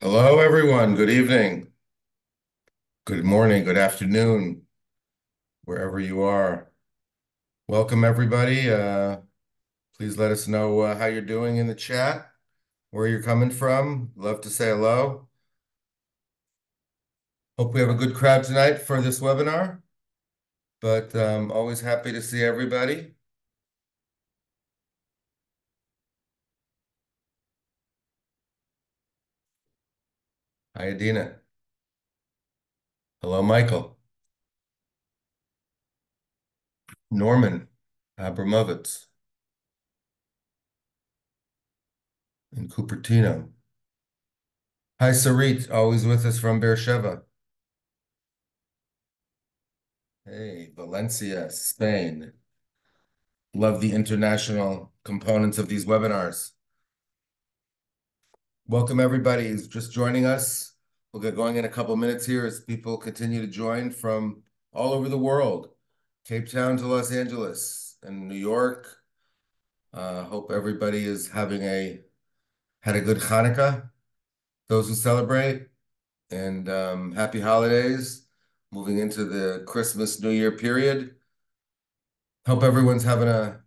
Hello, everyone. Good evening, good morning, good afternoon, wherever you are. Welcome, everybody. Please let us know how you're doing in the chat, where you're coming from. Love to say hello. Hope we have a good crowd tonight for this webinar, but always happy to see everybody. Hi, Adina. Hello, Michael. Norman Abramovitz in Cupertino. Hi, Sarit, always with us from Beersheba. Hey, Valencia, Spain. Love the international components of these webinars. Welcome everybody who's just joining us. We'll get going in a couple minutes here as people continue to join from all over the world, Cape Town to Los Angeles and New York. Hope everybody is had a good Hanukkah, those who celebrate, and happy holidays. Moving into the Christmas New Year period. Hope everyone's having a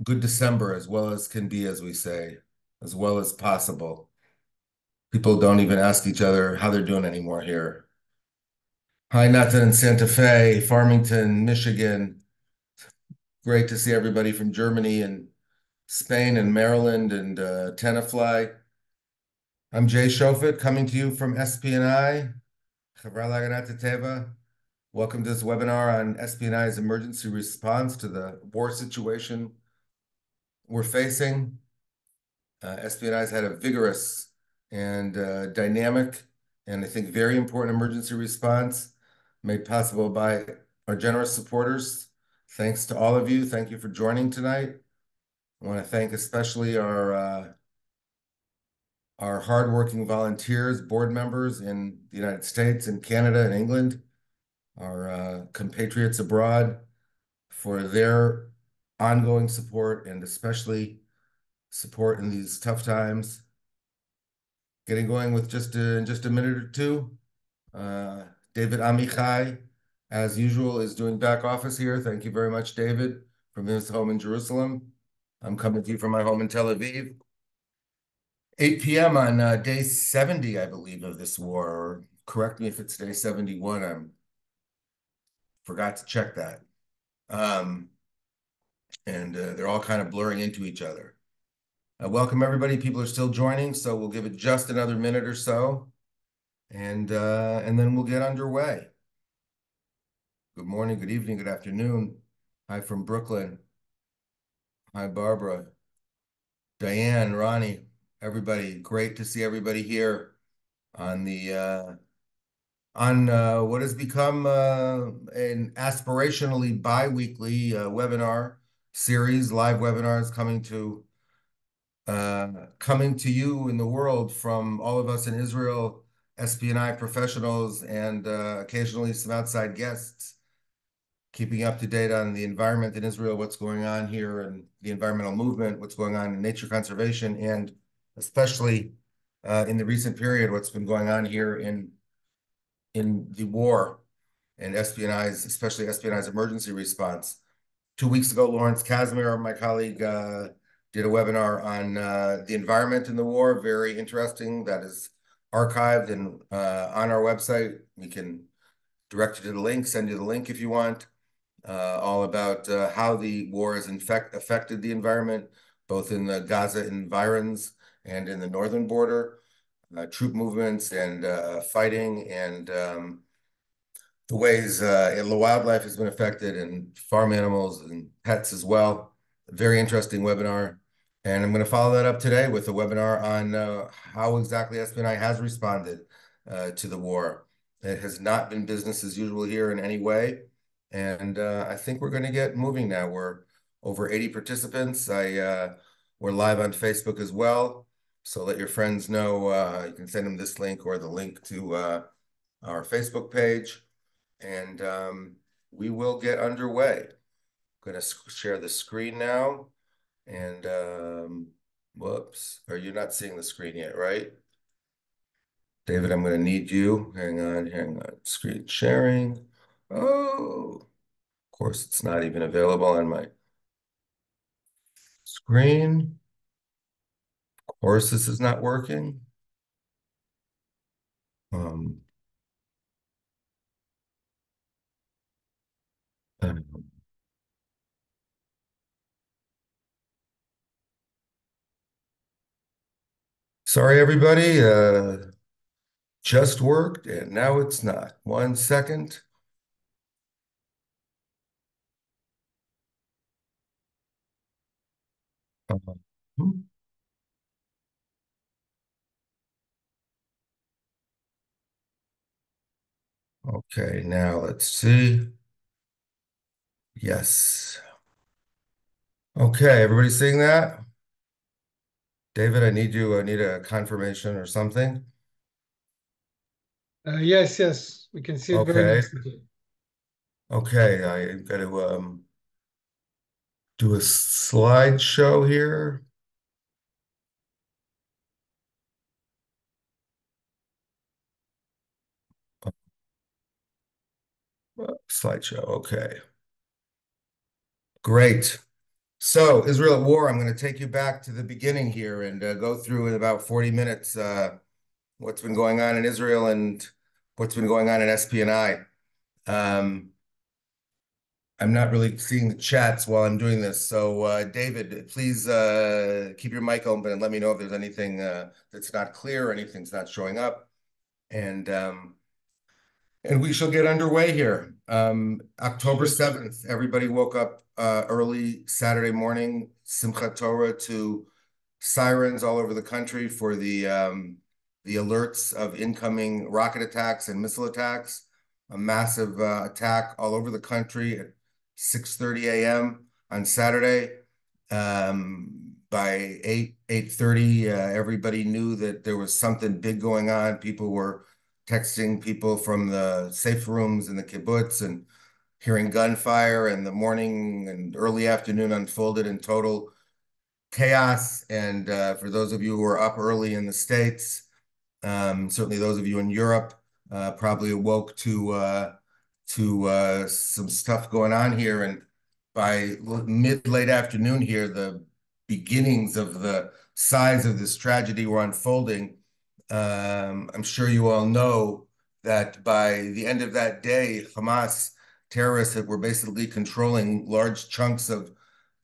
good December as well as can be, as we say, as well as possible. People don't even ask each other how they're doing anymore here. Hi, Nathan in Santa Fe, Farmington, Michigan. Great to see everybody from Germany and Spain and Maryland and Tenafly. I'm Jay Shofet coming to you from SPNI, Chevra Laganat Teva. Welcome to this webinar on SPNI's emergency response to the war situation we're facing. SPNI's had a vigorous and dynamic and I think very important emergency response made possible by our generous supporters. Thanks to all of you. Thank you for joining tonight. I want to thank especially our hardworking volunteers, board members in the United States and Canada and England, our compatriots abroad for their ongoing support and especially support in these tough times. Getting going with in just a minute or two. Uh, David Amichai, as usual, is doing back office here. Thank you very much, David, from his home in Jerusalem. I'm coming to you from my home in Tel Aviv. 8 p.m. on day 70, I believe, of this war. Or correct me if it's day 71. I forgot to check that. Um, and they're all kind of blurring into each other. Welcome, everybody. People are still joining, so we'll give it just another minute or so, and then we'll get underway. Good morning, good evening, good afternoon. Hi from Brooklyn. Hi, Barbara, Diane, Ronnie, everybody. Great to see everybody here on the on what has become an aspirationally bi-weekly webinar series, live webinars coming to you in the world from all of us in Israel, SPNI professionals, and occasionally some outside guests, keeping up to date on the environment in Israel, what's going on here, and the environmental movement, what's going on in nature conservation, and especially in the recent period, what's been going on here in the war and SPNI's, especially SPNI's emergency response. 2 weeks ago, Lawrence Casimir, my colleague, did a webinar on the environment in the war. Very interesting. That is archived and on our website. We can direct you to the link, send you the link if you want. All about how the war has affected the environment, both in the Gaza environs and in the northern border, troop movements and fighting and the ways the wildlife has been affected and farm animals and pets as well. Very interesting webinar. And I'm going to follow that up today with a webinar on how exactly SPNI has responded to the war. It has not been business as usual here in any way. And I think we're going to get moving now. We're over 80 participants. We're live on Facebook as well. So let your friends know. You can send them this link or the link to our Facebook page and we will get underway. I'm going to share the screen now and Whoops. Are you not seeing the screen yet, right? David, I'm going to need you. Hang on. Screen sharing. Oh, of course, it's not even available on my screen. Of course, this is not working. Um, um, sorry, everybody. Just worked and now it's not. 1 second. Hmm. Okay, now let's see. Yes. Okay, everybody seeing that? David, I need a confirmation or something. Yes, yes, we can see it very Okay. nicely. Okay, I got to do a slideshow here. Slideshow. Okay. Great. So, Israel at war, I'm going to take you back to the beginning here and go through in about 40 minutes what's been going on in Israel and what's been going on in SPNI. Um, I'm not really seeing the chats while I'm doing this. So, David, please keep your mic open and let me know if there's anything that's not clear or anything's not showing up. And we shall get underway here. October Sure. 7th, everybody woke up early Saturday morning, Simchat Torah, to sirens all over the country for the alerts of incoming rocket attacks and missile attacks. A massive attack all over the country at 6:30 a.m. on Saturday. By 8:30, everybody knew that there was something big going on. People were texting people from the safe rooms in the kibbutz and hearing gunfire, and the morning and early afternoon unfolded in total chaos. And for those of you who are up early in the States, certainly those of you in Europe probably awoke to some stuff going on here. And by mid late afternoon here, the beginnings of the size of this tragedy were unfolding. I'm sure you all know that by the end of that day, Hamas terrorists were basically controlling large chunks of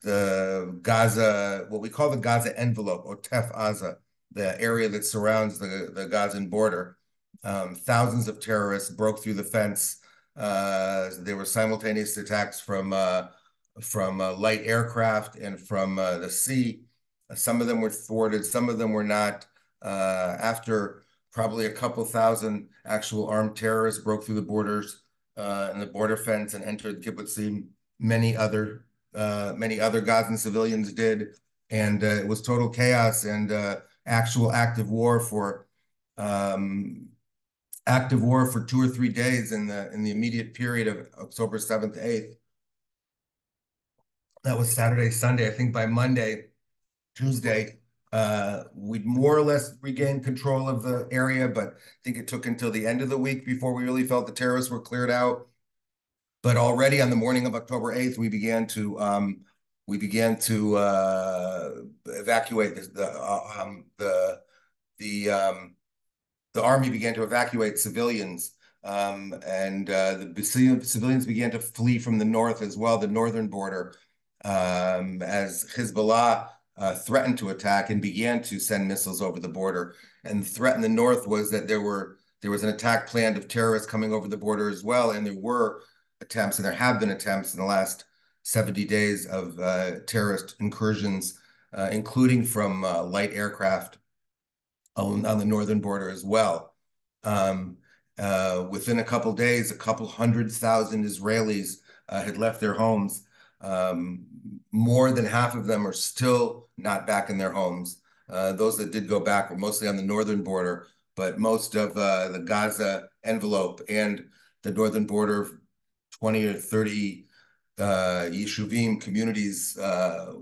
the Gaza, what we call the Gaza envelope, or Tef Aza, the area that surrounds the Gazan border. Thousands of terrorists broke through the fence. There were simultaneous attacks from light aircraft and from the sea. Some of them were thwarted, some of them were not. After probably a couple thousand actual armed terrorists broke through the borders and the border fence and entered kibbutzim, many other Gazan civilians did, and it was total chaos and actual um, active war for 2 or 3 days in the immediate period of October 7th to 8th. That was Saturday, Sunday. I think by Monday, Tuesday, we'd more or less regained control of the area, but I think it took until the end of the week before we really felt the terrorists were cleared out. But already on the morning of October 8th, we began to evacuate the army began to evacuate civilians, and the civilians began to flee from the north as well, the northern border, as Hezbollah threatened to attack and began to send missiles over the border. And the threat in the north was that there was an attack planned of terrorists coming over the border as well, and there were attempts, and there have been attempts in the last 70 days of terrorist incursions, including from light aircraft on the northern border as well. Um, Within a couple days, a couple 100,000 Israelis had left their homes. Um, More than half of them are still not back in their homes. Those that did go back were mostly on the northern border, but most of the Gaza envelope and the northern border, 20 or 30 yeshuvim communities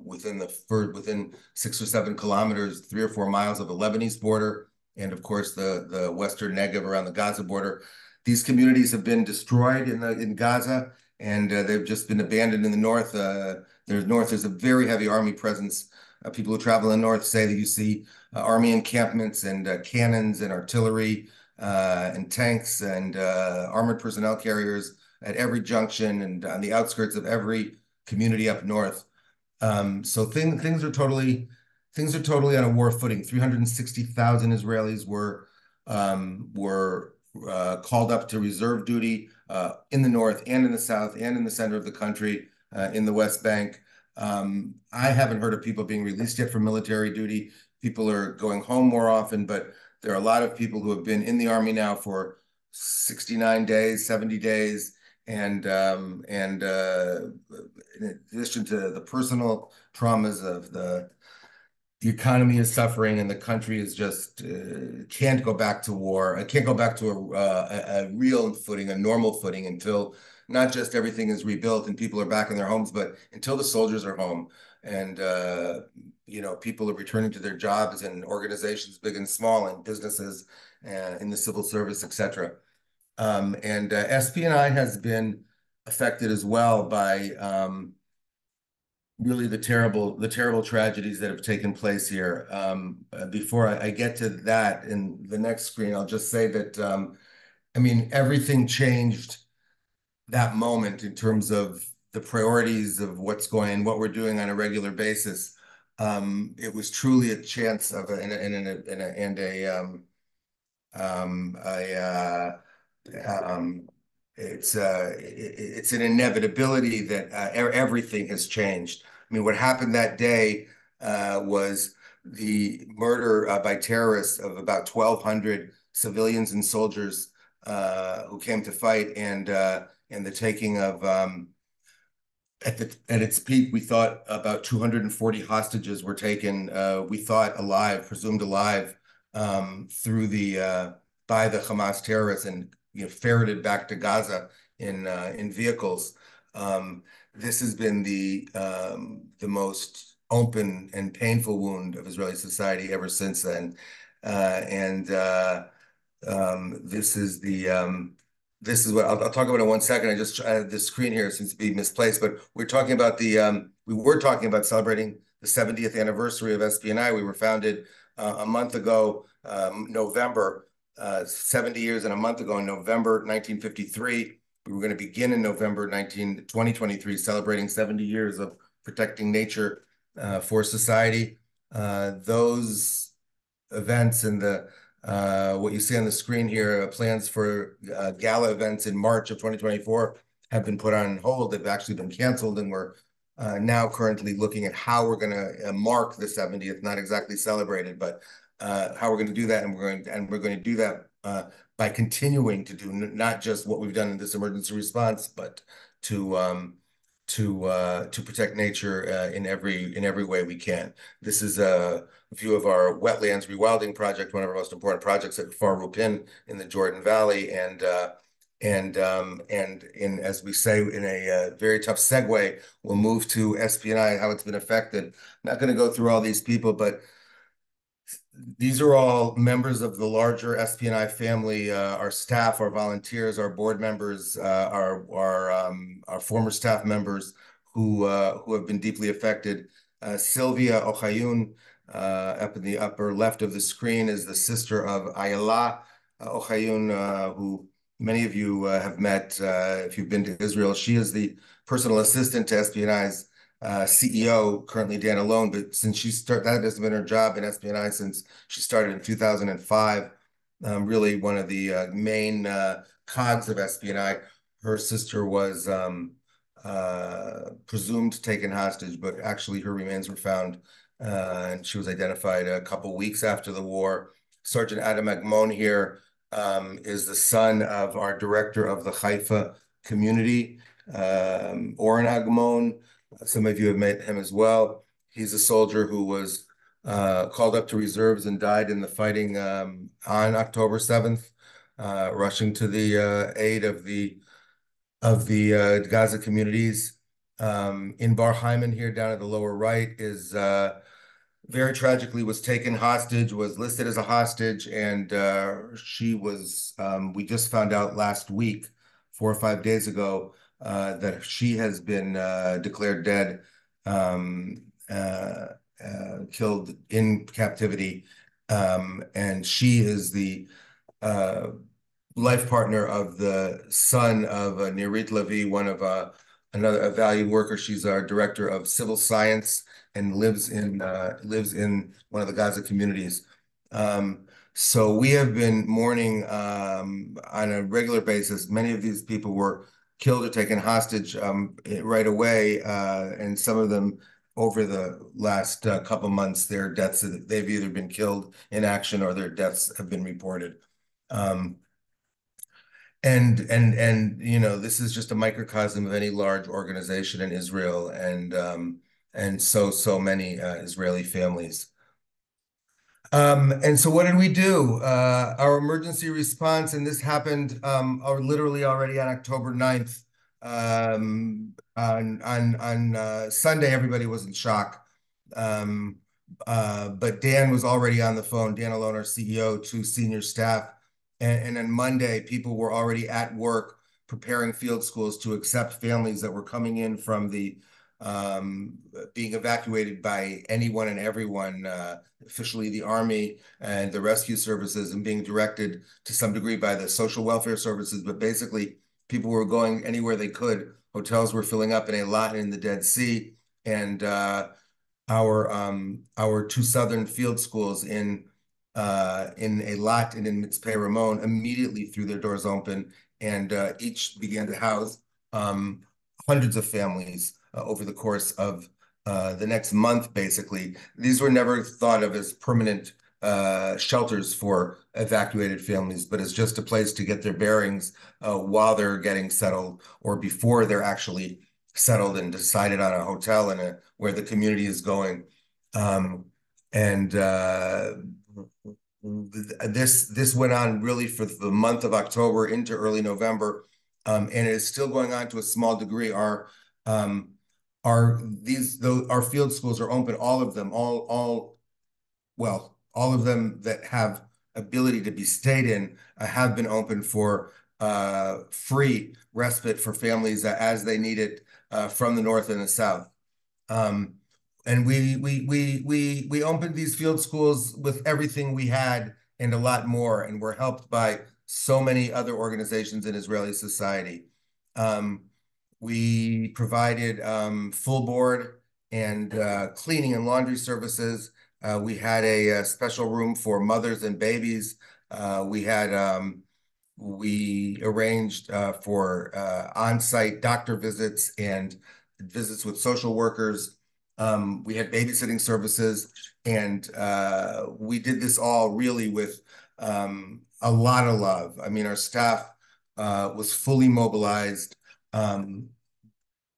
within 6 or 7 kilometers, 3 or 4 miles of the Lebanese border, and of course the Western Negev around the Gaza border. These communities have been destroyed in Gaza, and they've just been abandoned in the north. There's a very heavy army presence. People who travel in the north say that you see army encampments and cannons and artillery and tanks and armored personnel carriers at every junction and on the outskirts of every community up north. So things are totally on a war footing. 360,000 Israelis were called up to reserve duty in the north and in the south and in the center of the country in the West Bank. I haven't heard of people being released yet from military duty. People are going home more often, but there are a lot of people who have been in the army now for 69 days, 70 days, and in addition to the personal traumas of the economy is suffering and the country is just can't go back to war. It can't go back to a real footing, a normal footing until not just everything is rebuilt and people are back in their homes, but until the soldiers are home and people are returning to their jobs and organizations, big and small, and businesses in the civil service, etc. And SPNI has been affected as well by really the terrible tragedies that have taken place here. Before I get to that in the next screen, I'll just say that I mean everything changed that moment in terms of the priorities of what we're doing on a regular basis. It was truly a chance of a um, it's an inevitability that everything has changed. I mean, what happened that day was the murder by terrorists of about 1,200 civilians and soldiers who came to fight, and the taking of at its peak, we thought about 240 hostages were taken. We thought alive, presumed alive, through by the Hamas terrorists, and ferreted back to Gaza in vehicles. This has been the most open and painful wound of Israeli society ever since then, and this is what I'll talk about in 1 second. I just the screen here seems to be misplaced, but we were talking about celebrating the 70th anniversary of SPNI. We were founded a month ago, November, 70 years and a month ago in November 1953. We were going to begin in November 2023, celebrating 70 years of protecting nature for society. Those events and what you see on the screen here, plans for gala events in March of 2024 have been put on hold. They've actually been canceled, and we're now currently looking at how we're going to mark the 70th, not exactly celebrate it, but how we're going to do that, and we're going to do that by continuing to do not just what we've done in this emergency response, but to protect nature in every way we can. This is a view of our wetlands rewilding project, one of our most important projects at Far Rupin in the Jordan Valley, and as we say in a very tough segue, we'll move to SPNI, how it's been affected. I'm not going to go through all these people, but these are all members of the larger SPNI family, our staff, our volunteers, our board members, our former staff members who have been deeply affected. Sylvia Ochayun, up in the upper left of the screen, is the sister of Ayala Ochayun, who many of you have met if you've been to Israel. She is the personal assistant to SPNI's CEO, currently Dan Alon, but since that has been her job in SPNI since she started in 2005, really one of the main cogs of SPNI. Her sister was presumed taken hostage, but actually her remains were found, and she was identified a couple weeks after the war. Sergeant Adam Agmon here is the son of our director of the Haifa community, Oren Agmon. Some of you have met him as well. He's a soldier who was called up to reserves and died in the fighting on October 7th, rushing to the aid of the Gaza communities. in Bar Hyman here down at the lower right is very tragically was taken hostage, was listed as a hostage, and she was, we just found out last week, 4 or 5 days ago, that she has been declared dead, um, uh, killed in captivity. And she is the uh, life partner of the son of Nirit Levy, one of another a valued worker. She's our director of civil science and lives in one of the Gaza communities. So we have been mourning on a regular basis. Many of these people were killed or taken hostage right away, and some of them over the last couple months, their deaths they've either been killed in action or their deaths have been reported. Um, and you know, this is just a microcosm of any large organization in Israel, and so many Israeli families. And so what did we do? Our emergency response, and this happened literally already on October 9th. On Sunday, everybody was in shock. Um, but Dan was already on the phone, Dan Alon, our CEO, to senior staff. And on Monday, people were already at work preparing field schools to accept families that were coming in from the being evacuated by anyone and everyone, officially the army and the rescue services, and being directed to some degree by the social welfare services. But basically, people were going anywhere they could. Hotels were filling up in a lot in the Dead Sea, and our two southern field schools in Eilat and in Mitzpeh Ramon immediately threw their doors open, and each began to house hundreds of families over the course of the next month. Basically, these were never thought of as permanent shelters for evacuated families, but as just a place to get their bearings while they're getting settled or before they're actually settled and decided on a hotel and where the community is going. Um, and this went on really for the month of October into early November, and it is still going on to a small degree. Um, our field schools are open, all of them, all of them that have ability to be stayed in have been open for free respite for families as they need it from the north and the south. Um, and we opened these field schools with everything we had and a lot more, and we're helped by so many other organizations in Israeli society. Um, we provided full board and cleaning and laundry services. We had a special room for mothers and babies. We arranged for on-site doctor visits and visits with social workers. We had babysitting services, and we did this all really with a lot of love. I mean, our staff was fully mobilized. Um,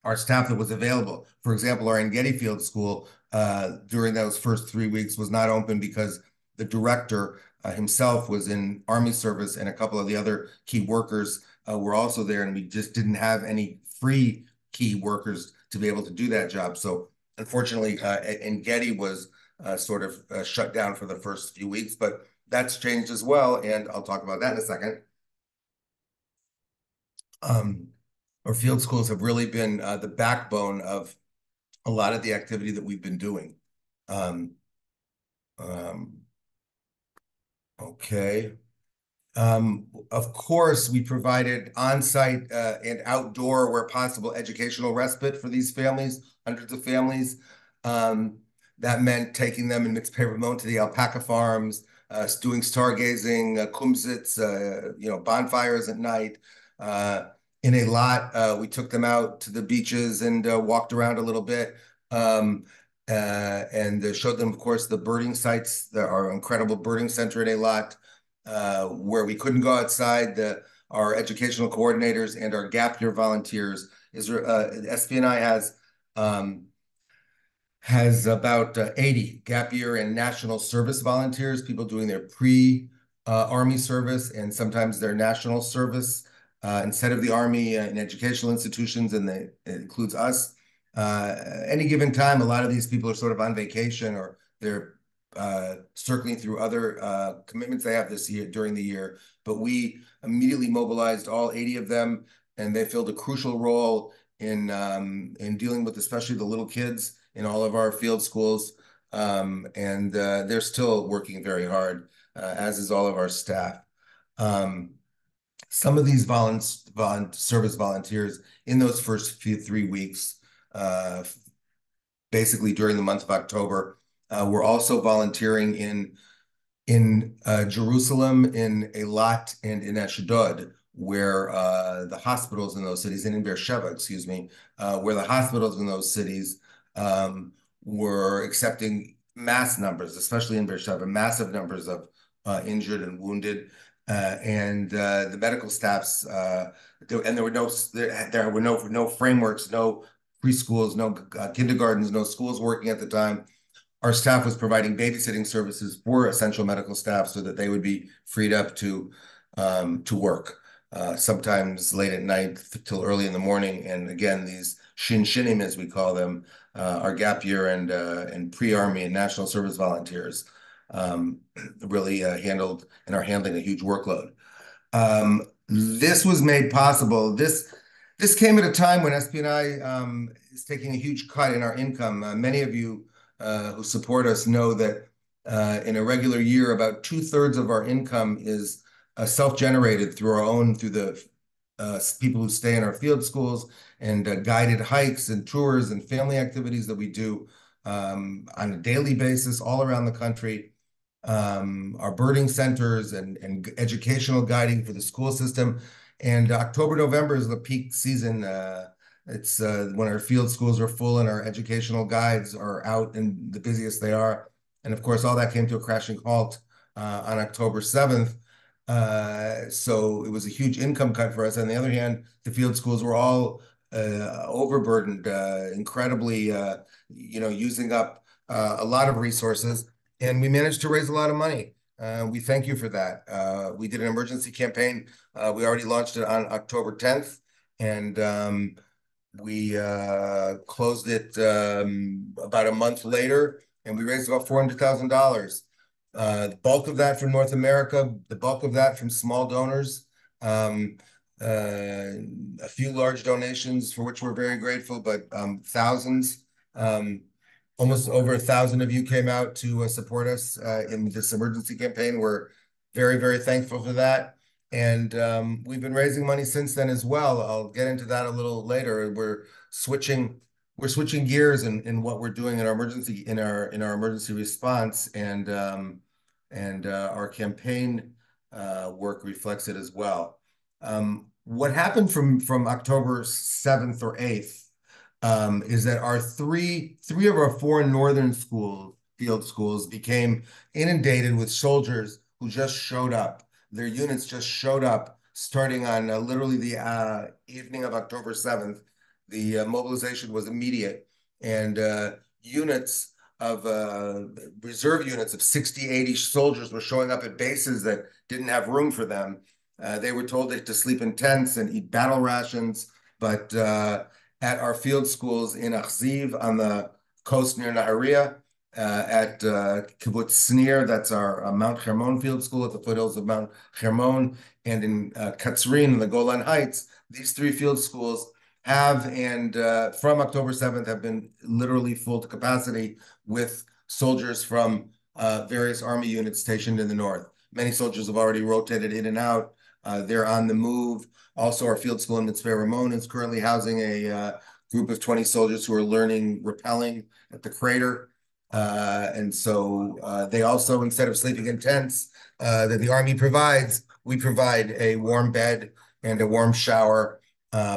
our staff that was available. For example, our Engedi Field School during those first 3 weeks was not open because the director himself was in Army service, and a couple of the other key workers were also there, and we just didn't have any free key workers to be able to do that job. So unfortunately, Engedi was sort of shut down for the first few weeks, but that's changed as well, and I'll talk about that in a second. Um, our field schools have really been the backbone of a lot of the activity that we've been doing. Um, um, okay. Of course, we provided on-site and outdoor, where possible, educational respite for these families, hundreds of families. Um, that meant taking them in Mitzpeh Ramon to the alpaca farms, doing stargazing, kumsitz, bonfires at night. In a lot, we took them out to the beaches and walked around a little bit. And showed them, of course, the birding sites, our incredible birding center in Eilat, where we couldn't go outside. Our educational coordinators and our gap year volunteers. SPNI has about 80 gap year and national service volunteers, people doing their pre-Army service and sometimes their national service instead of the Army in educational institutions, and it includes us. Any given time, a lot of these people are sort of on vacation or they're circling through other commitments they have this year during the year. But we immediately mobilized all 80 of them, and they filled a crucial role in dealing with especially the little kids in all of our field schools. And they're still working very hard, as is all of our staff. Um, some of these service volunteers in those first few 3 weeks, uh, basically during the month of October, were also volunteering in Jerusalem, in Eilat, and in Ashdod, where the hospitals in those cities, and in Beersheba, excuse me, where the hospitals in those cities were accepting mass numbers, especially in Beersheba, massive numbers of injured and wounded. And the medical staffs, and there were no frameworks, no preschools, no kindergartens, no schools working at the time. Our staff was providing babysitting services for essential medical staff so that they would be freed up to work, sometimes late at night till early in the morning. And again, these shinim, as we call them, our gap year and pre-army and national service volunteers, really handled and are handling a huge workload. This was made possible. This came at a time when SPNI is taking a huge cut in our income. Many of you who support us know that in a regular year, about 2/3 of our income is self-generated through the people who stay in our field schools and guided hikes and tours and family activities that we do on a daily basis all around the country. Our birding centers and educational guiding for the school system. And October, November is the peak season. It's when our field schools are full and our educational guides are out and the busiest they are. And of course, all that came to a crashing halt on October 7th. So it was a huge income cut for us. On the other hand, the field schools were all overburdened, incredibly, using up a lot of resources. And we managed to raise a lot of money. We thank you for that. We did an emergency campaign. We already launched it on October 10th, and we closed it about a month later, and we raised about $400,000. The bulk of that from North America, the bulk of that from small donors, a few large donations for which we're very grateful, but thousands. Almost over 1,000 of you came out to support us in this emergency campaign. We're very, very thankful for that. And we've been raising money since then as well. I'll get into that a little later. We're switching gears in what we're doing in our emergency response, and our campaign work reflects it as well. What happened from October 7th or 8th is that our three of our four northern field schools became inundated with soldiers who just showed up. Their units just showed up starting on literally the evening of October 7th. The mobilization was immediate, and units of reserve units of 60, 80 soldiers were showing up at bases that didn't have room for them. They were told to sleep in tents and eat battle rations, but at our field schools in Achziv on the coast near Nahariya, at Kibbutz Snir, that's our Mount Hermon field school at the foothills of Mount Hermon, and in Katzrin in the Golan Heights. These three field schools have, and from October 7th, have been literally full to capacity with soldiers from various army units stationed in the north. Many soldiers have already rotated in and out. They're on the move. Also, our field school in Mitzvah Ramon is currently housing a group of 20 soldiers who are learning rappelling at the crater. And so they also, instead of sleeping in tents that the Army provides, we provide a warm bed and a warm shower,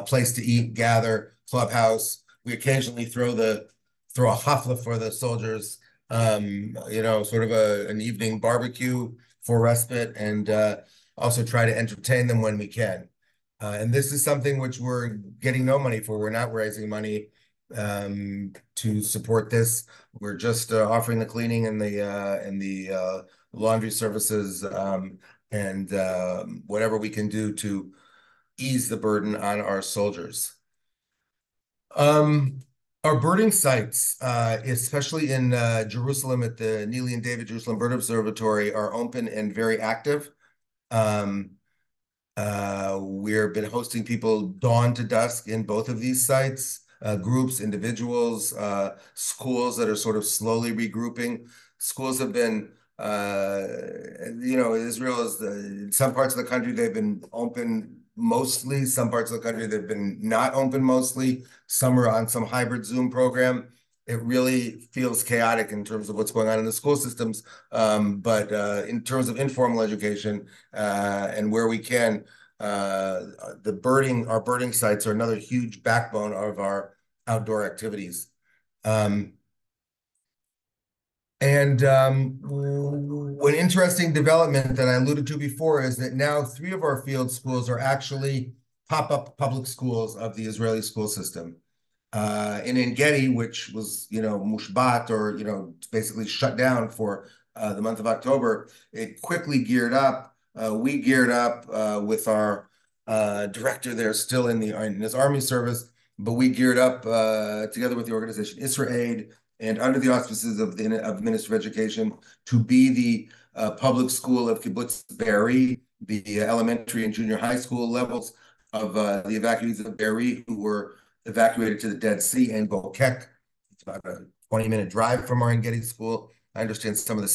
place to eat, gather, clubhouse. We occasionally throw a hafla for the soldiers, sort of an evening barbecue for respite, and also try to entertain them when we can. And this is something which we're getting no money for. We're not raising money to support this. We're just offering the cleaning and the laundry services, and whatever we can do to ease the burden on our soldiers. Our birding sites, especially in Jerusalem at the Neely and David Jerusalem Bird Observatory, are open and very active. Um, we've been hosting people dawn to dusk in both of these sites, groups, individuals, schools that are sort of slowly regrouping. Schools have been, Israel is in some parts of the country, they've been open mostly. Some parts of the country, they've been not open mostly. Some are on some hybrid Zoom program. It really feels chaotic in terms of what's going on in the school systems. But in terms of informal education, and where we can, our birding sites are another huge backbone of our outdoor activities. Um, one interesting development that I alluded to before is that now three of our field schools are actually pop-up public schools of the Israeli school system. In En-Gedi, which was, mushbat, or, basically shut down for the month of October, it quickly geared up. We geared up with our director there, still in his army service, but we geared up together with the organization Israel and under the auspices of the Ministry of Education to be the public school of Kibbutz Be'eri, the elementary and junior high school levels of the evacuees of Be'eri who were evacuated to the Dead Sea and Bokek. It's about a 20-minute drive from our En-Gedi school. I understand some of the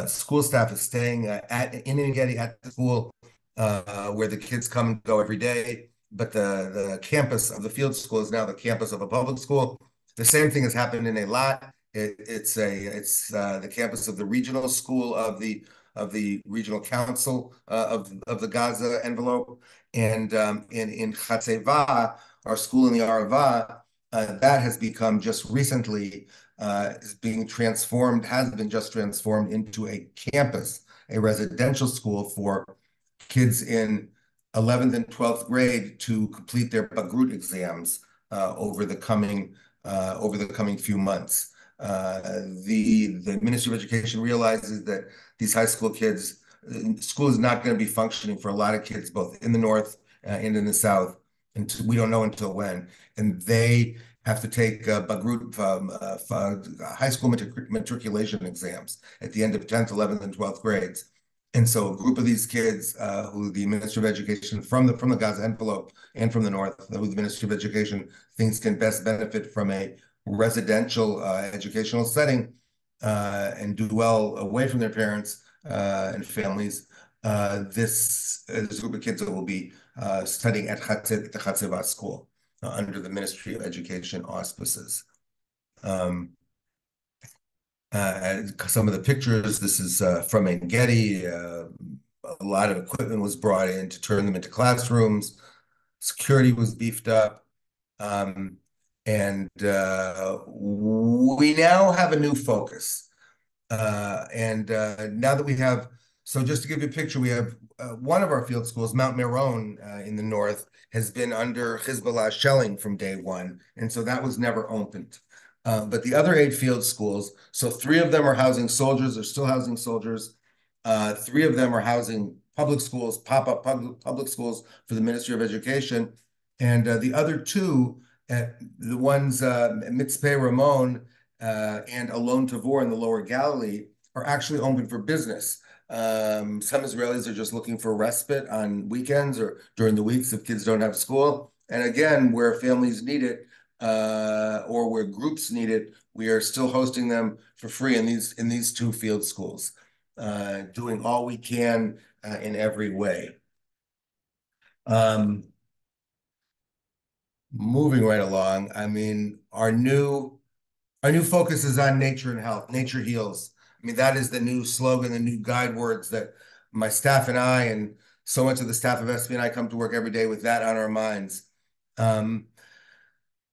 school staff is staying in En-Gedi at the school where the kids come and go every day. But the campus of the field school is now the campus of a public school. The same thing has happened in Eilat. It's the campus of the regional school of the regional council of the Gaza envelope, and in Chatzeva, our school in the Arava, that has become just recently is being transformed, has been just transformed into a campus, a residential school for kids in 11th and 12th grade to complete their Bagrut exams over the coming few months. The Ministry of Education realizes that these high school kids, school is not going to be functioning for a lot of kids, both in the north and in the south, and we don't know until when. And they have to take Bagrut high school matriculation exams at the end of 10th, 11th, and 12th grades. And so a group of these kids who the Ministry of Education from the Gaza envelope and from the north, who the Ministry of Education thinks can best benefit from a residential educational setting and do well away from their parents and families. This group of kids that will be studying at the Chatzeva school under the Ministry of Education auspices. Some of the pictures, this is from En-Gedi. A lot of equipment was brought in to turn them into classrooms. Security was beefed up. And we now have a new focus. Now that we have, so just to give you a picture, we have one of our field schools, Mount Meron in the north, has been under Hezbollah shelling from day one. And so that was never opened. But the other 8 field schools, so 3 of them are housing soldiers, they're still housing soldiers. 3 of them are housing public schools, pop-up public schools for the Ministry of Education. And the other 2, the ones Mitzpeh Ramon and Alon Tavor in the Lower Galilee, are actually open for business. Some Israelis are just looking for respite on weekends or during the weeks if kids don't have school. And again, where families need it, or where groups need it, we are still hosting them for free in these 2 field schools, doing all we can in every way. Moving right along, I mean, our new focus is on nature and health. Nature heals. I mean, that is the new slogan, the new guide words that my staff and I, and so much of the staff of SPNI come to work every day with that on our minds.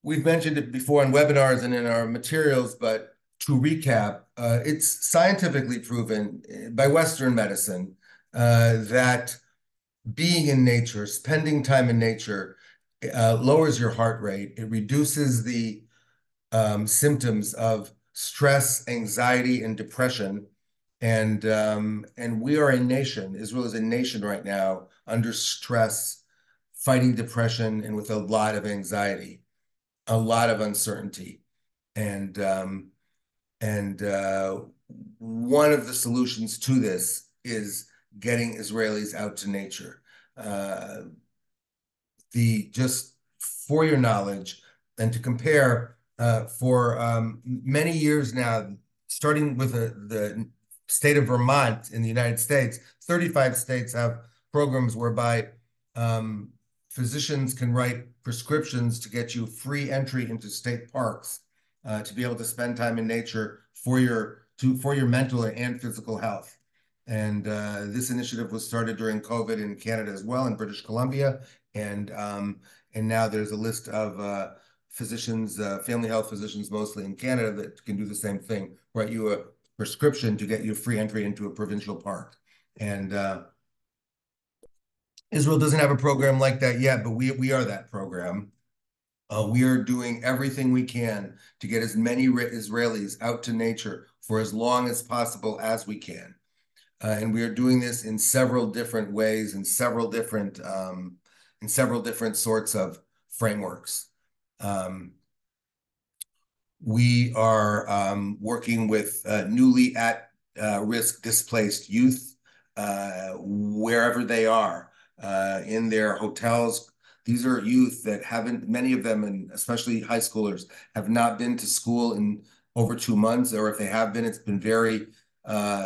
We've mentioned it before in webinars and in our materials, but to recap, it's scientifically proven by Western medicine that being in nature, spending time in nature, lowers your heart rate. It reduces the symptoms of stress, anxiety, and depression. And we are a nation. Israel is a nation right now under stress, fighting depression, and with a lot of anxiety. a lot of uncertainty. And and one of the solutions to this is getting Israelis out to nature. Uh, the just for your knowledge and to compare, for many years now, starting with the state of Vermont in the United States, 35 states have programs whereby um, physicians can write prescriptions to get you free entry into state parks, to be able to spend time in nature for your mental and physical health. And this initiative was started during COVID in Canada as well, in British Columbia, and now there's a list of physicians, family health physicians, mostly in Canada, that can do the same thing, write you a prescription to get you free entry into a provincial park. And Israel doesn't have a program like that yet, but we are that program. We are doing everything we can to get as many Israelis out to nature for as long as possible as we can. And we are doing this in several different ways, in several different sorts of frameworks. Um, we are working with newly at risk displaced youth, wherever they are, in their hotels. These are youth that haven't, many of them, and especially high schoolers, have not been to school in over 2 months, or if they have been, it's been very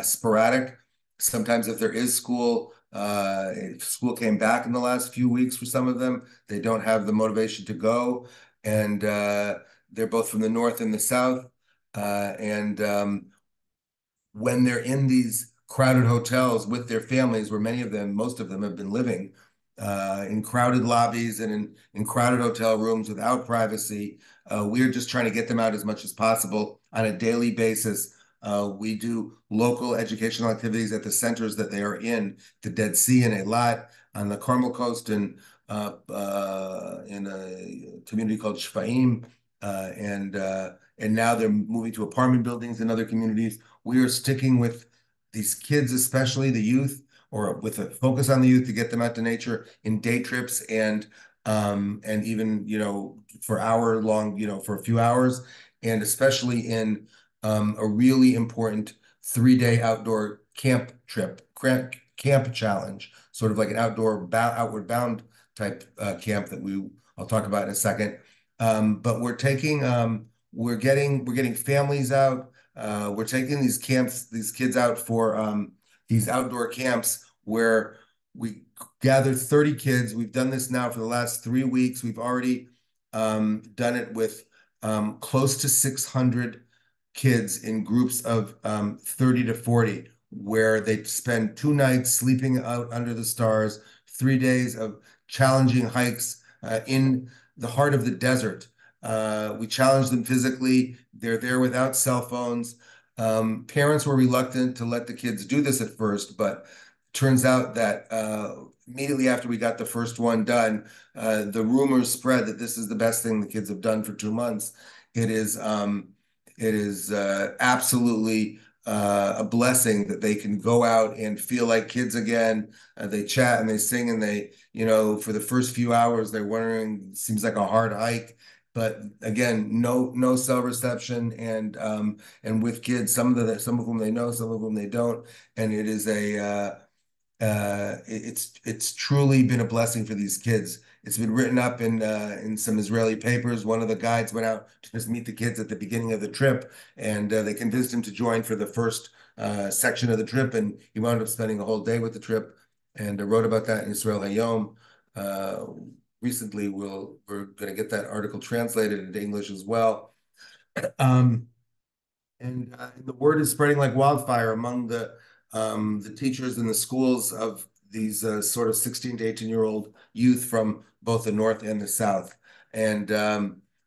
sporadic. Sometimes if there is school, if school came back in the last few weeks for some of them, they don't have the motivation to go. And they're both from the north and the south. And when they're in these crowded hotels with their families, where many of them, most of them have been living in crowded lobbies and in crowded hotel rooms without privacy, we're just trying to get them out as much as possible on a daily basis. We do local educational activities at the centers that they are in, the Dead Sea and Eilat, on the Carmel Coast, and in a community called Shfaim, and now they're moving to apartment buildings in other communities. We are sticking with these kids, especially the youth, or with a focus on the youth, to get them out to nature in day trips, and even, for hour long, for a few hours, and especially in a really important 3-day outdoor camp trip, camp challenge, sort of like an outward bound type camp that I'll talk about in a second. But we're getting families out. We're taking these kids out for these outdoor camps where we gather 30 kids. We've done this now for the last 3 weeks. We've already done it with close to 600 kids in groups of 30 to 40, where they spend 2 nights sleeping out under the stars, 3 days of challenging hikes in the heart of the desert. We challenge them physically. They're there without cell phones. Parents were reluctant to let the kids do this at first, but turns out that immediately after we got the first one done, the rumors spread that this is the best thing the kids have done for 2 months. It is absolutely a blessing that they can go out and feel like kids again. They chat and they sing, and for the first few hours, they're wondering, it seems like a hard hike. But again, no cell reception, and with kids, some of whom they know, some of whom they don't, and it's truly been a blessing for these kids. It's been written up in some Israeli papers. One of the guides went out to just meet the kids at the beginning of the trip, and they convinced him to join for the first section of the trip, and he wound up spending a whole day with the trip, and wrote about that in Israel Hayom. Recently, we're going to get that article translated into English as well. Um, and the word is spreading like wildfire among the teachers in the schools of these sort of 16 to 18-year-old youth from both the north and the south. And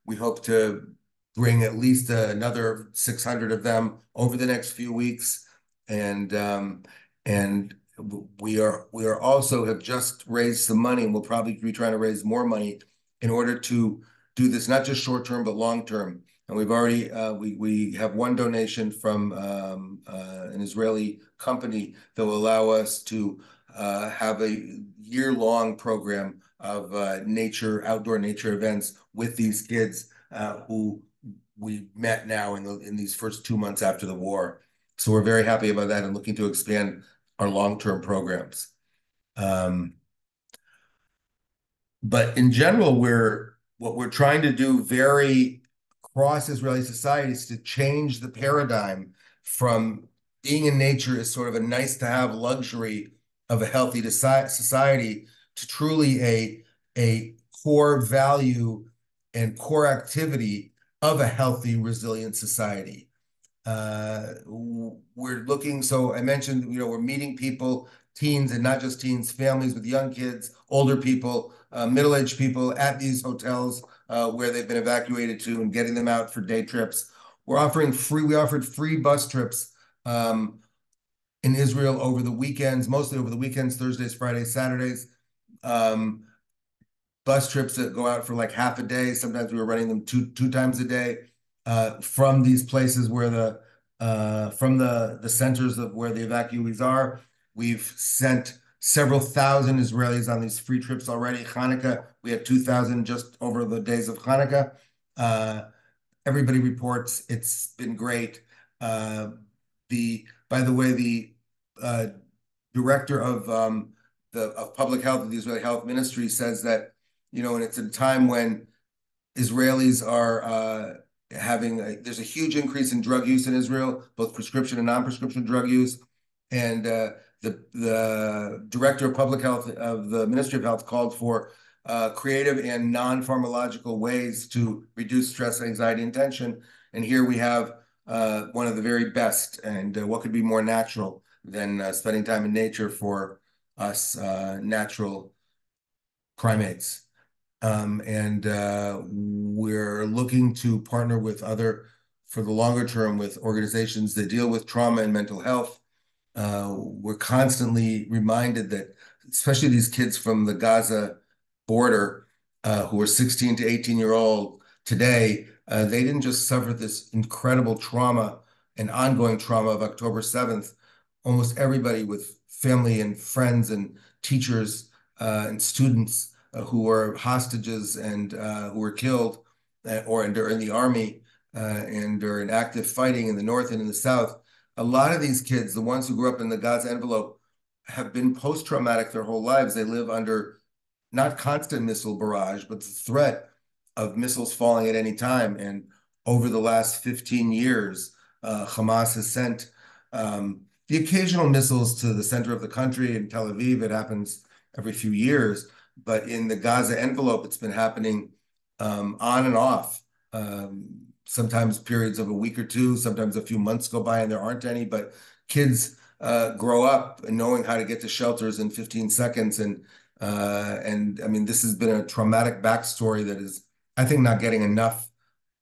we hope to bring at least another 600 of them over the next few weeks. And we are also have just raised some money, and we'll probably be trying to raise more money in order to do this, not just short term, but long term. And we've already we have one donation from an Israeli company that will allow us to have a year-long program of outdoor nature events with these kids who we met now in these first 2 months after the war. So we're very happy about that and looking to expand our long-term programs. But in general, what we're trying to do very across Israeli society is to change the paradigm from being in nature as sort of a nice to have luxury of a healthy society to truly a core value and core activity of a healthy, resilient society. We're looking, so I mentioned, we're meeting people, teens, and not just teens, families with young kids, older people, middle-aged people at these hotels where they've been evacuated to, and getting them out for day trips. We offered free bus trips in Israel over the weekends, mostly over the weekends, Thursdays, Fridays, Saturdays. Bus trips that go out for like half a day. Sometimes we were running them two times a day from these places where from the centers of where the evacuees are. We've sent several thousand Israelis on these free trips already. Hanukkah, we had 2,000 just over the days of Hanukkah. Everybody reports it's been great. By the way, the director of public health of the Israeli Health Ministry says that, and it's a time when Israelis are there's a huge increase in drug use in Israel, both prescription and non-prescription drug use. And the director of public health of the Ministry of Health called for creative and non-pharmacological ways to reduce stress, anxiety, and tension. And here we have one of the very best. And what could be more natural than spending time in nature for us natural primates? And we're looking to partner with for the longer term, with organizations that deal with trauma and mental health. We're constantly reminded that, especially these kids from the Gaza border, who are 16 to 18-year-old today, they didn't just suffer this incredible trauma and ongoing trauma of October 7th. Almost everybody with family and friends and teachers and students who were hostages and who were killed or are in the army and are in active fighting in the north and in the south. A lot of these kids, the ones who grew up in the Gaza envelope, have been post-traumatic their whole lives. They live under not constant missile barrage, but the threat of missiles falling at any time. And over the last 15 years, Hamas has sent the occasional missiles to the center of the country in Tel Aviv. It happens every few years. But in the Gaza envelope, it's been happening on and off. Sometimes periods of a week or two, sometimes a few months go by and there aren't any, but kids grow up and knowing how to get to shelters in 15 seconds. And I mean, this has been a traumatic backstory that is, I think, not getting enough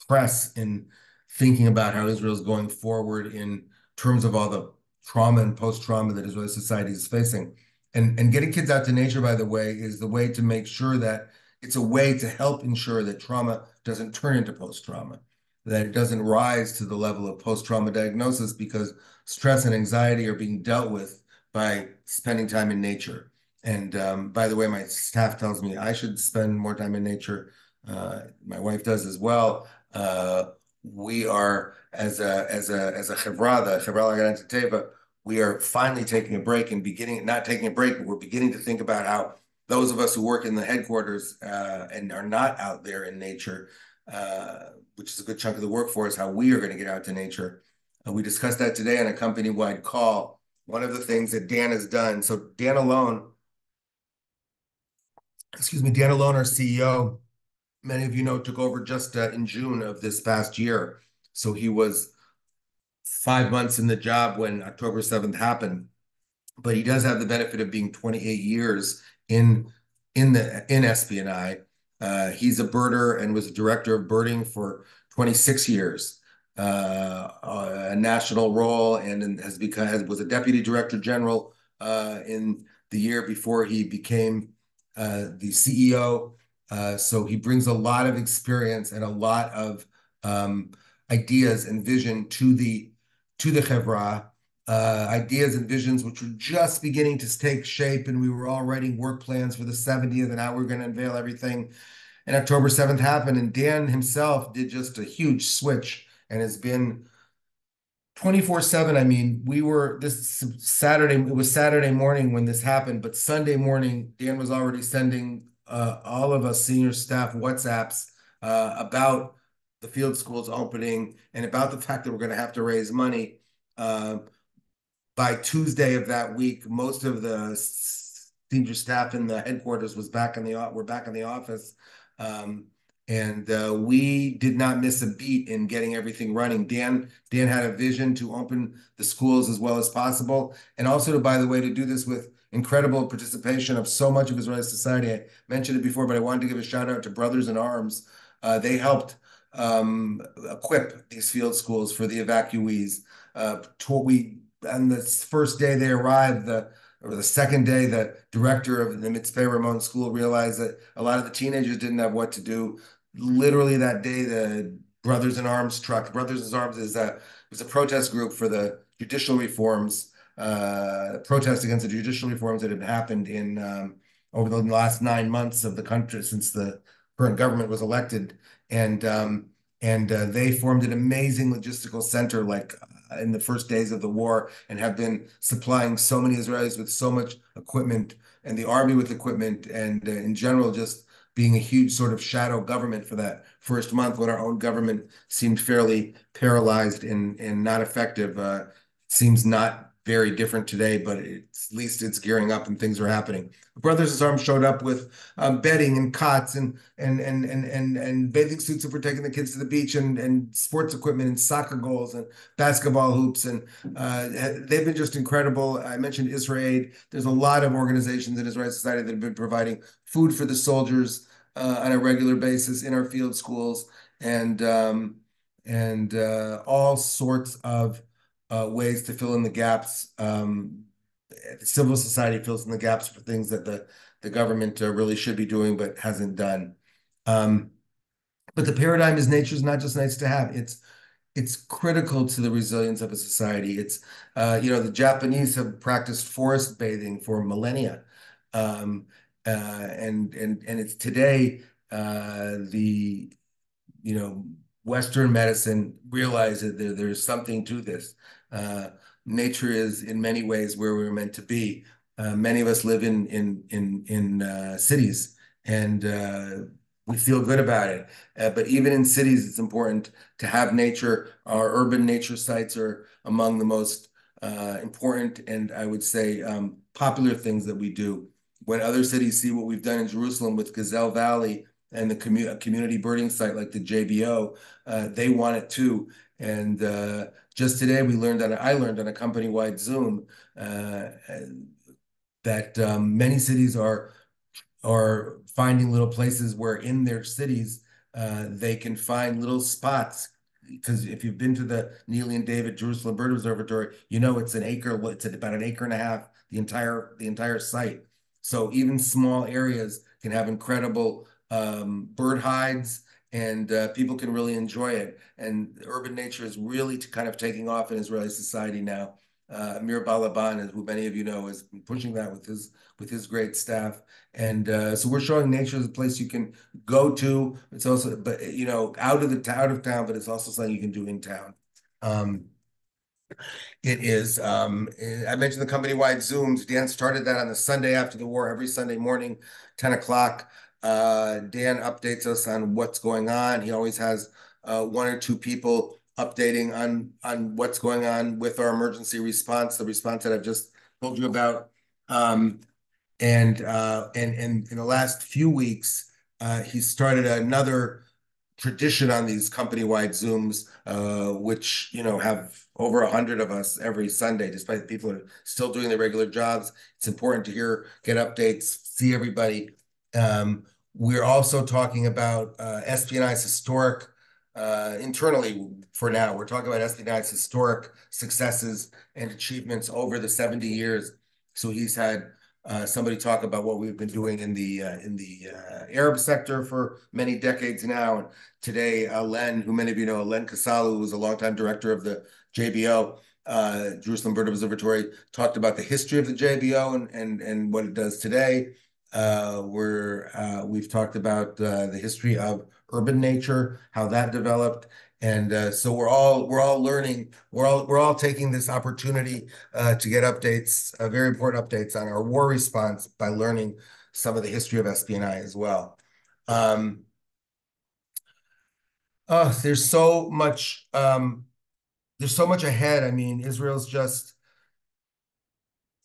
press in thinking about how Israel is going forward in terms of all the trauma and post-trauma that Israeli society is facing. And getting kids out to nature, by the way, is the way to make sure that it's a way to help ensure that trauma doesn't turn into post-trauma, that it doesn't rise to the level of post-trauma diagnosis, because stress and anxiety are being dealt with by spending time in nature. And by the way, my staff tells me I should spend more time in nature. My wife does as well. We are, as a chevra, the Chevra L'Haganatat Teva, we are finally taking a break and not taking a break, but we're beginning to think about how those of us who work in the headquarters and are not out there in nature, which is a good chunk of the workforce, how we are going to get out to nature. We discussed that today on a company-wide call. One of the things that Dan has done, so Dan Alon, our CEO, many of you know, took over just in June of this past year. So he was 5 months in the job when October 7th happened, but he does have the benefit of being 28 years in SPNI. He's a birder and was a director of birding for 26 years, a national role, and was a deputy director general in the year before he became the CEO. So he brings a lot of experience and a lot of ideas and vision to the chevra, ideas and visions which were just beginning to take shape, and we were all writing work plans for the 70th, and how we're going to unveil everything. And October 7th happened, and Dan himself did just a huge switch and has been 24/7. I mean, we were this Saturday, it was Saturday morning when this happened, but Sunday morning, Dan was already sending all of us senior staff WhatsApps about the field schools opening and about the fact that we're going to have to raise money. Uh, by Tuesday of that week, most of the senior staff in the headquarters was back in the were back in the office, um, and we did not miss a beat in getting everything running. Dan had a vision to open the schools as well as possible, and also to, by the way, to do this with incredible participation of so much of Israeli society. I mentioned it before, but I wanted to give a shout out to Brothers in Arms. They helped equip these field schools for the evacuees. We on the first day they arrived, or the second day, the director of the Mitzpeh Ramon school realized that a lot of the teenagers didn't have what to do. Literally that day, the Brothers in Arms truck, Brothers in Arms was a protest group for the judicial reforms, protest against the judicial reforms that had happened in over the last 9 months of the country since the current government was elected, and they formed an amazing logistical center, like in the first days of the war, and have been supplying so many Israelis with so much equipment, and the army with equipment, and in general, just being a huge sort of shadow government for that first month when our own government seemed fairly paralyzed and not effective. Seems not very different today, but at least it's gearing up and things are happening. Brothers in Arms showed up with bedding and cots and bathing suits if we're taking the kids to the beach, and sports equipment and soccer goals and basketball hoops, and they've been just incredible. I mentioned Israel Aid. There's a lot of organizations in Israeli society that have been providing food for the soldiers on a regular basis in our field schools, and all sorts of ways to fill in the gaps. Civil society fills in the gaps for things that the government really should be doing but hasn't done. Um, but the paradigm is nature is not just nice to have. It's critical to the resilience of a society. The Japanese have practiced forest bathing for millennia. Um, and it's today the Western medicine realizes that there's something to this. Uh, Nature is in many ways where we're meant to be. Many of us live in cities, and we feel good about it. But even in cities, it's important to have nature. Our urban nature sites are among the most important and, I would say, popular things that we do. When other cities see what we've done in Jerusalem with Gazelle Valley and the community birding site like the JBO, they want it too. And just today, I learned on a company-wide Zoom that many cities are finding little places where in their cities they can find little spots. Because if you've been to the Neely and David Jerusalem Bird Observatory, you know it's an acre. It's about an acre and a half, the entire site. So even small areas can have incredible bird hides, and people can really enjoy it. And urban nature is really kind of taking off in Israeli society now. Amir Balaban, who many of you know, has been pushing that with his great staff, and so we're showing nature as a place you can go to. It's also, but out of town, but it's also something you can do in town. Um, it is. I mentioned the company-wide Zooms. Dan started that on the Sunday after the war, every Sunday morning, 10 o'clock. Dan updates us on what's going on. He always has one or two people updating on what's going on with our emergency response, the response that I've just told you about. And in the last few weeks, he started another tradition on these company-wide Zooms, which have over 100 of us every Sunday, despite people are still doing their regular jobs. It's important to get updates, see everybody. We're also talking about SPNI's historic, internally for now, we're talking about SPNI's historic successes and achievements over the 70 years. So he's had somebody talk about what we've been doing in the Arab sector for many decades now. And today, Alon, who many of you know, Alon Kasalu, who was a longtime director of the JBO, Jerusalem Bird Observatory, talked about the history of the JBO and what it does today. We've talked about the history of urban nature, how that developed, and so we're all learning. We're all taking this opportunity to get updates, very important updates on our war response by learning some of the history of SPNI as well. Um, there's so much. There's so much ahead. I mean, Israel's just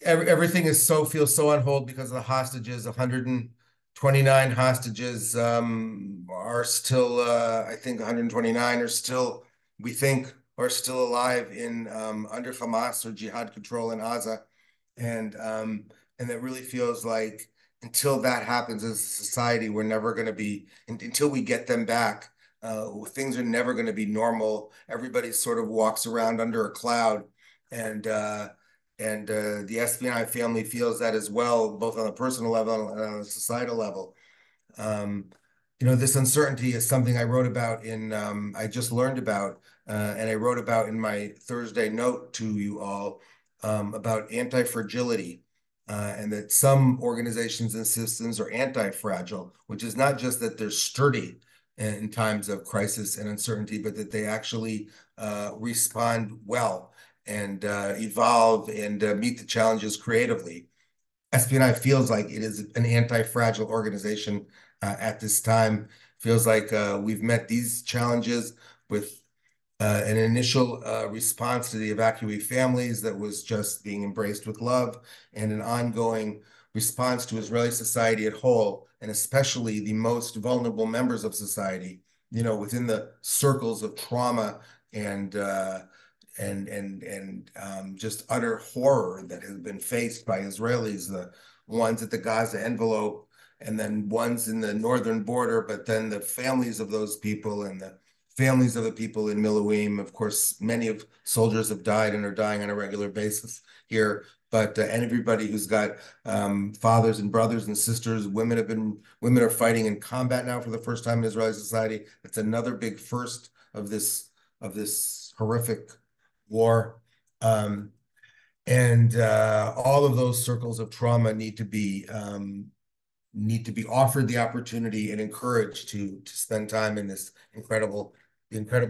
everything is feels so on hold because of the hostages. 129 hostages are still, I think 129 are still, we think, are still alive in under Hamas or jihad control in Gaza, and and that really feels like until that happens as a society, we're never going to be until we get them back. Things are never going to be normal. Everybody sort of walks around under a cloud, and the SPNI family feels that as well, both on a personal level and on a societal level. Um, this uncertainty is something I wrote about I just learned about, and I wrote about in my Thursday note to you all about anti-fragility, and that some organizations and systems are anti-fragile, which is not just that they're sturdy in times of crisis and uncertainty, but that they actually respond well and evolve and meet the challenges creatively. SPNI feels like it is an anti-fragile organization at this time. Feels like we've met these challenges with an initial response to the evacuee families that was just being embraced with love, and an ongoing response to Israeli society at whole, and especially the most vulnerable members of society, within the circles of trauma and just utter horror that has been faced by Israelis, the ones at the Gaza envelope, and then ones in the northern border, but then the families of those people and the families of the people in Miluim. Of course, many of soldiers have died and are dying on a regular basis here. But and everybody who's got fathers and brothers and sisters, women are fighting in combat now for the first time in Israeli society. It's another big first of this horrific war. Um, and all of those circles of trauma need to be offered the opportunity and encouraged to spend time in this incredible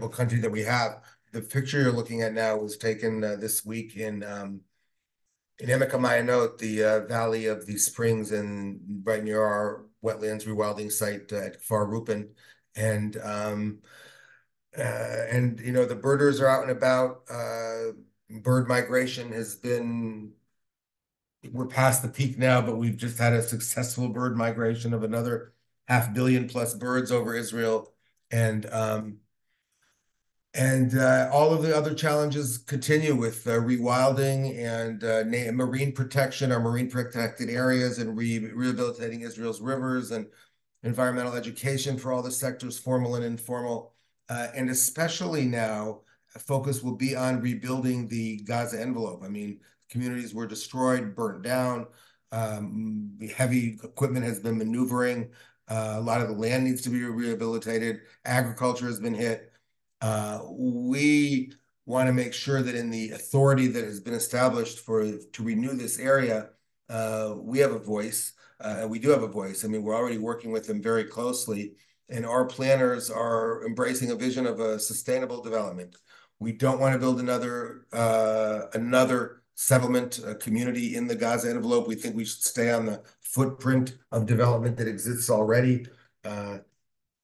country that we have. The picture you're looking at now was taken this week in Emek Hamayinot, the Valley of the Springs, and right near our wetlands rewilding site at Kfar Rupin. And the birders are out and about. Bird migration has been we're past the peak now, but we've just had a successful bird migration of another 500,000,000 plus birds over Israel. And all of the other challenges continue with rewilding and marine protection, our marine protected areas, and rehabilitating Israel's rivers, and environmental education for all the sectors, formal and informal. And especially now, focus will be on rebuilding the Gaza envelope. I mean, communities were destroyed, burnt down. Heavy equipment has been maneuvering. A lot of the land needs to be rehabilitated. Agriculture has been hit. We want to make sure that in the authority that has been established to renew this area, we have a voice. And we do have a voice. I mean, we're already working with them very closely, and our planners are embracing a vision of a sustainable development. We don't want to build another settlement community in the Gaza envelope. We think we should stay on the footprint of development that exists already. Uh,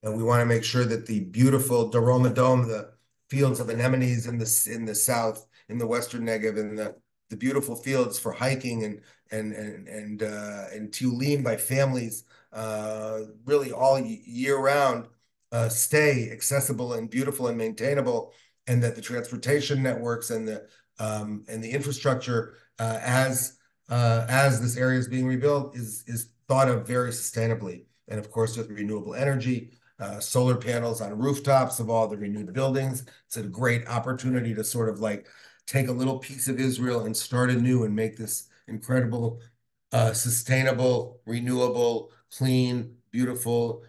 and we want to make sure that the beautiful Dome, the fields of anemones in the south, in the Western Negev, and the beautiful fields for hiking and Tulim by families, really all year round, stay accessible and beautiful and maintainable, and that the transportation networks and the infrastructure as this area is being rebuilt is thought of very sustainably, and of course with renewable energy. Solar panels on rooftops of all the renewed buildings. It's a great opportunity to sort of like take a little piece of Israel and start anew and make this incredible, sustainable, renewable, clean, beautiful,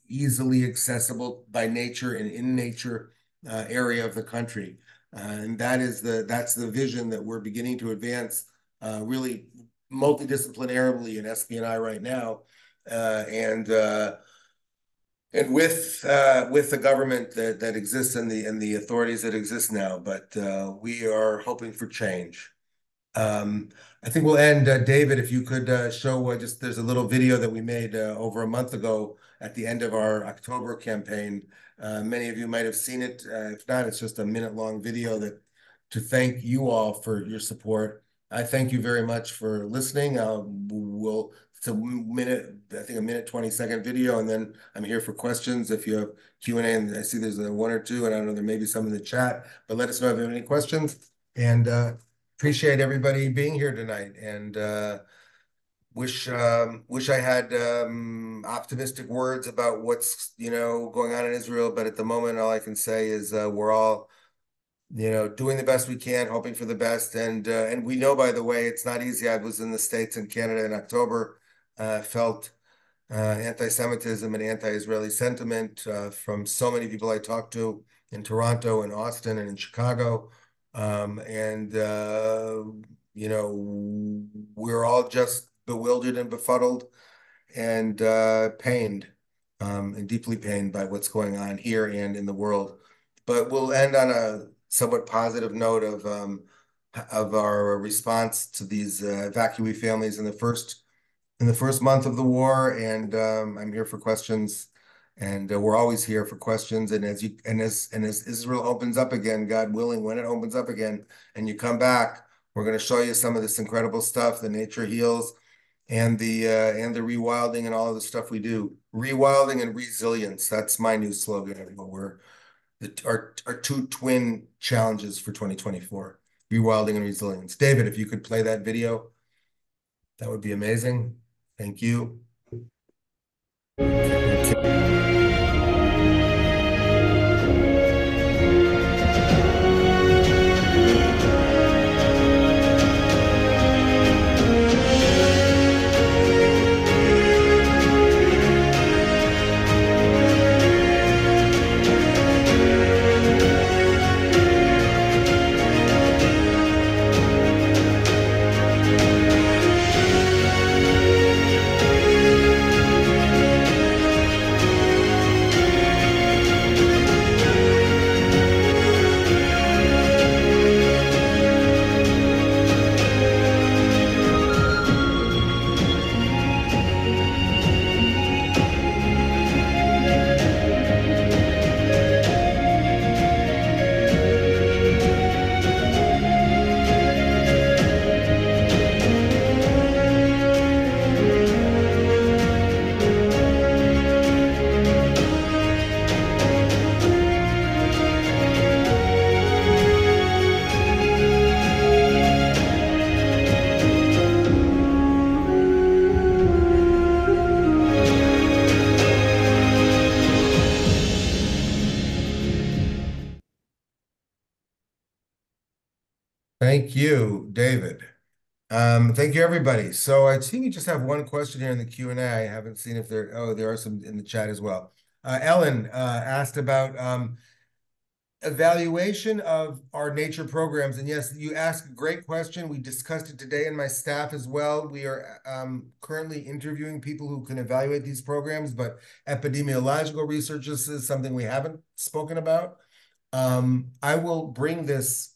easily accessible by nature and in nature area of the country. And that's the vision that we're beginning to advance really multidisciplinarily in SPNI right now, and with the government that exists and the authorities that exist now. But we are hoping for change. Um, I think we'll end, David, if you could show just there's a little video that we made over a month ago at the end of our October campaign. Many of you might have seen it. If not, it's just a minute-long video that to thank you all for your support. I thank you very much for listening. It's a minute, I think a minute 20-second video, and then I'm here for questions. If you have Q&A, and I see there's one or two, and I don't know, there may be some in the chat, but let us know if you have any questions. And appreciate everybody being here tonight, and wish I had optimistic words about what's going on in Israel. But at the moment, all I can say is we're all doing the best we can, hoping for the best, and we know, by the way, it's not easy. I was in the States and Canada in October, felt anti-Semitism and anti-Israeli sentiment from so many people I talked to in Toronto and Austin and in Chicago. And we're all just bewildered and befuddled and pained and deeply pained by what's going on here and in the world. But we'll end on a somewhat positive note of our response to these evacuee families in the first month of the war, and I'm here for questions, and we're always here for questions. And as Israel opens up again, God willing, when it opens up again, and you come back, we're going to show you some of this incredible stuff, the nature heals, and the rewilding and all of the stuff we do. Rewilding and resilience. That's my new slogan. Our two twin challenges for 2024: rewilding and resilience. David, if you could play that video, that would be amazing. Thank you. Thank you, David. Thank you, everybody. So I see we just have one question here in the Q&A. I haven't seen if there are some in the chat as well. Ellen asked about evaluation of our nature programs. And yes, you asked a great question. We discussed it today in my staff as well. We are currently interviewing people who can evaluate these programs, but epidemiological research is something we haven't spoken about. I will bring this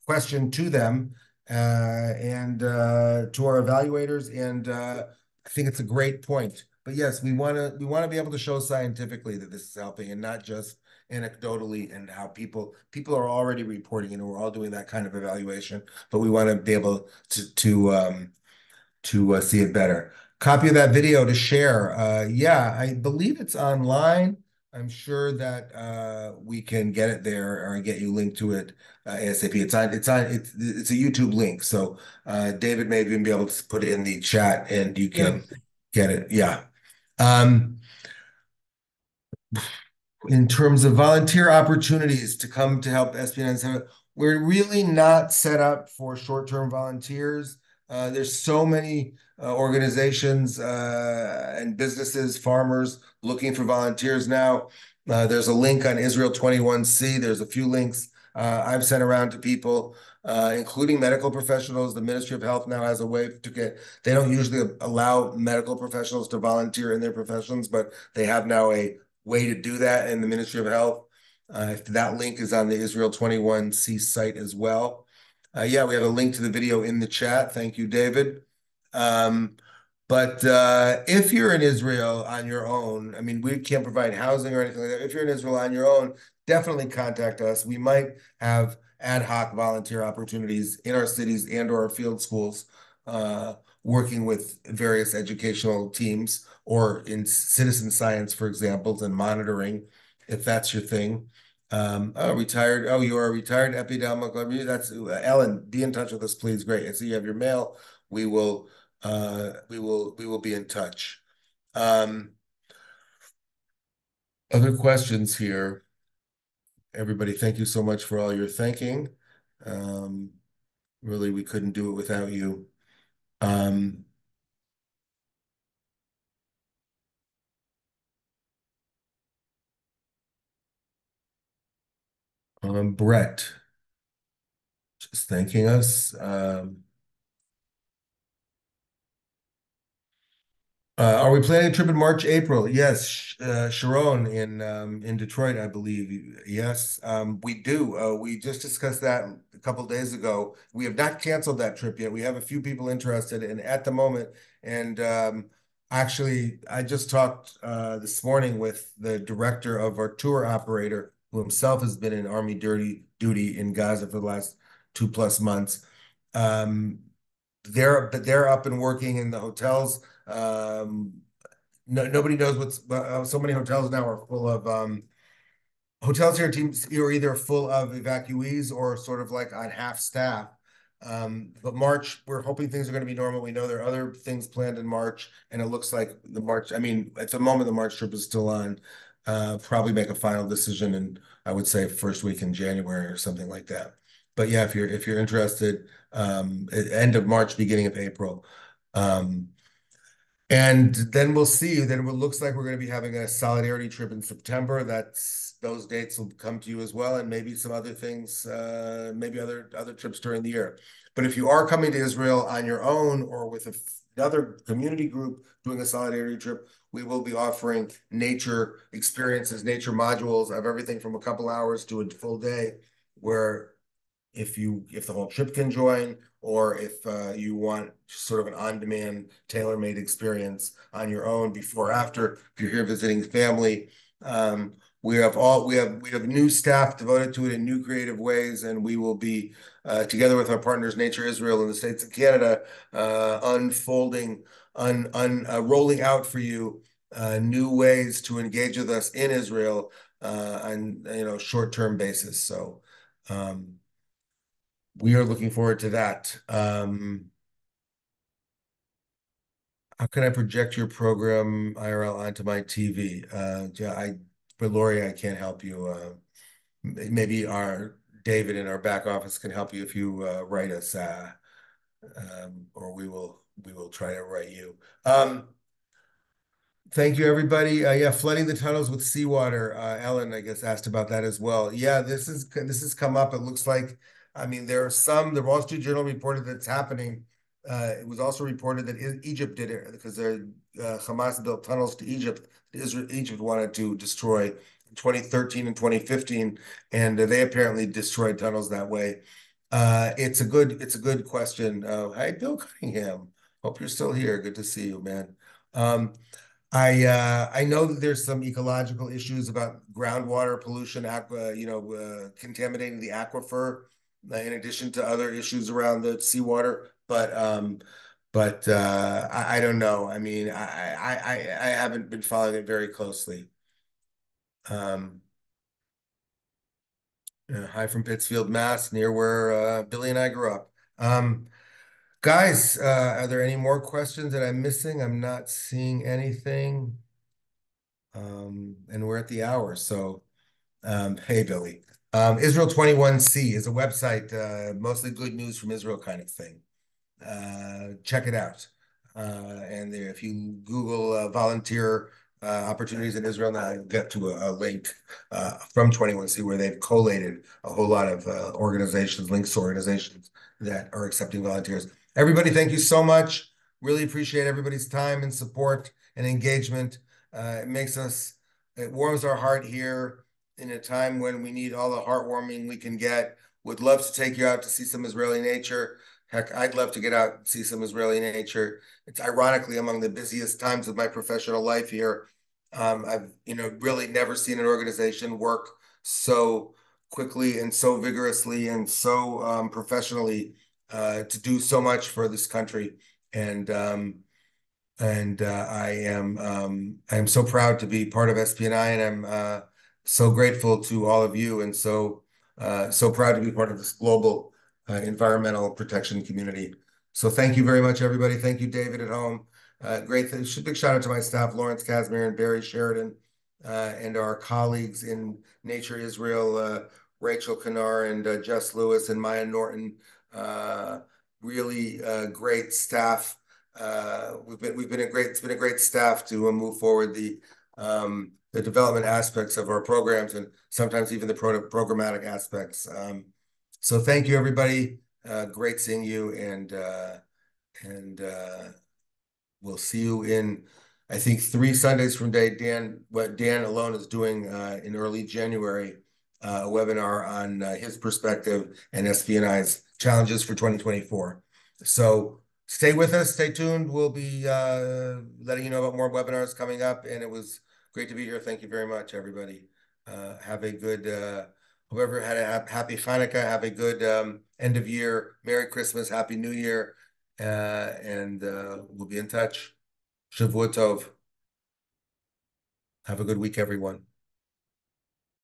question to them and to our evaluators, and I think it's a great point. But yes, we want to be able to show scientifically that this is helping, and not just anecdotally, and how people are already reporting, and we're all doing that kind of evaluation. But we want to be able to see it better. Copy of that video to share. Yeah, I believe it's online. I'm sure that we can get it there or get you linked to it ASAP. It's a YouTube link. So David may even be able to put it in the chat and you can Yes. get it. Yeah. In terms of volunteer opportunities to come to help SPNI, we're really not set up for short-term volunteers. There's so many organizations and businesses, farmers looking for volunteers now. There's a link on Israel 21C. There's a few links I've sent around to people, including medical professionals. The Ministry of Health now has a way to get, they don't usually allow medical professionals to volunteer in their professions, but they have now a way to do that in the Ministry of Health. That link is on the Israel 21C site as well. Yeah, we have a link to the video in the chat. Thank you, David. Um, but if you're in Israel on your own, I mean, we can't provide housing or anything like that. If you're in Israel on your own, definitely contact us. We might have ad hoc volunteer opportunities in our cities and or our field schools, working with various educational teams or in citizen science, for example, and monitoring, if that's your thing. Oh, retired. Oh, you are a retired epidemiologist. That's Ellen. Be in touch with us, please. Great. I see you have your mail. We will we will be in touch. Other questions here. Everybody, thank you so much for all your thanking. Um, really, we couldn't do it without you. Um, Brett, just thanking us. Are we planning a trip in March, April? Yes, Sharon in Detroit, I believe. Yes, we do. We just discussed that a couple days ago. We have not canceled that trip yet. We have a few people interested, and at the moment, and actually, I just talked this morning with the director of our tour operator, who himself has been in Army duty in Gaza for the last 2+ months. Um, they're up and working in the hotels. No, nobody knows so many hotels now are full of hotels here teams are either full of evacuees or sort of like on half staff. But March, we're hoping things are going to be normal. We know there are other things planned in March, and it looks like the March, I mean, at the moment, the March trip is still on. Probably make a final decision in, I would say, first week in January or something like that. But yeah, if you're interested, end of March, beginning of April. Um, and then we'll see. Then it looks like we're going to be having a solidarity trip in September. Those dates will come to you as well, and maybe some other things, maybe other trips during the year. But if you are coming to Israel on your own or with another community group doing a solidarity trip, we will be offering nature experiences, nature modules of everything from a couple hours to a full day, where if the whole trip can join, or if you want sort of an on-demand, tailor-made experience on your own before or after, if you're here visiting family. We have new staff devoted to it in new creative ways, and we will be together with our partners, Nature Israel and the States of Canada, rolling out for you new ways to engage with us in Israel on short-term basis. So. We are looking forward to that. How can I project your program IRL onto my TV? For Lori, I can't help you. Maybe our David in our back office can help you if you write us, or we will try to write you. Thank you, everybody. Yeah, flooding the tunnels with seawater. Ellen, I guess, asked about that as well. Yeah, this has come up. It looks like, I mean, the Wall Street Journal reported that it's happening. It was also reported that Egypt did it because Hamas built tunnels to Egypt. Egypt wanted to destroy in 2013 and 2015, and they apparently destroyed tunnels that way. It's a good question. Hi, Bill Cunningham. Hope you're still here. Good to see you, man. I know that there's some ecological issues about groundwater pollution, contaminating the aquifer, in addition to other issues around the seawater. But I don't know. I mean, I haven't been following it very closely. Um, Hi from Pittsfield, Mass, near where Billy and I grew up. Guys, are there any more questions that I'm missing? I'm not seeing anything. And we're at the hour. So, hey, Billy. Israel 21C is a website, mostly good news from Israel kind of thing. Check it out. And if you Google volunteer opportunities in Israel. Now I'll get to a link from 21C where they've collated a whole lot of organizations, links to organizations that are accepting volunteers. Everybody, thank you so much. Really appreciate everybody's time and support and engagement. It warms our heart here in a time when we need all the heartwarming we can get. Would love to take you out to see some Israeli nature. Heck, I'd love to get out and see some Israeli nature. It's ironically among the busiest times of my professional life here. I've, really never seen an organization work so quickly and so vigorously and so professionally to do so much for this country. And I am so proud to be part of SPNI, and I'm so grateful to all of you, and so proud to be part of this global environmental protection community. So thank you very much, everybody. Thank you, David at home. Big shout out to my staff, Lawrence Casimir and Barry Sheridan, and our colleagues in Nature Israel, Rachel Kanar and Jess Lewis and Maya Norton. Really great staff. It's been a great staff to move forward the development aspects of our programs and sometimes even the programmatic aspects. So thank you, everybody. Great seeing you, and we'll see you in, I think, 3 Sundays from today. What Dan Alon is doing in early January, a webinar on his perspective and SPNI's challenges for 2024. So stay with us, stay tuned. We'll be letting you know about more webinars coming up, and it was great to be here. Thank you very much, everybody. Have a good, whoever had a happy Hanukkah, have a good end of year, Merry Christmas, Happy New Year, and we'll be in touch. Shavua Tov. Have a good week, everyone.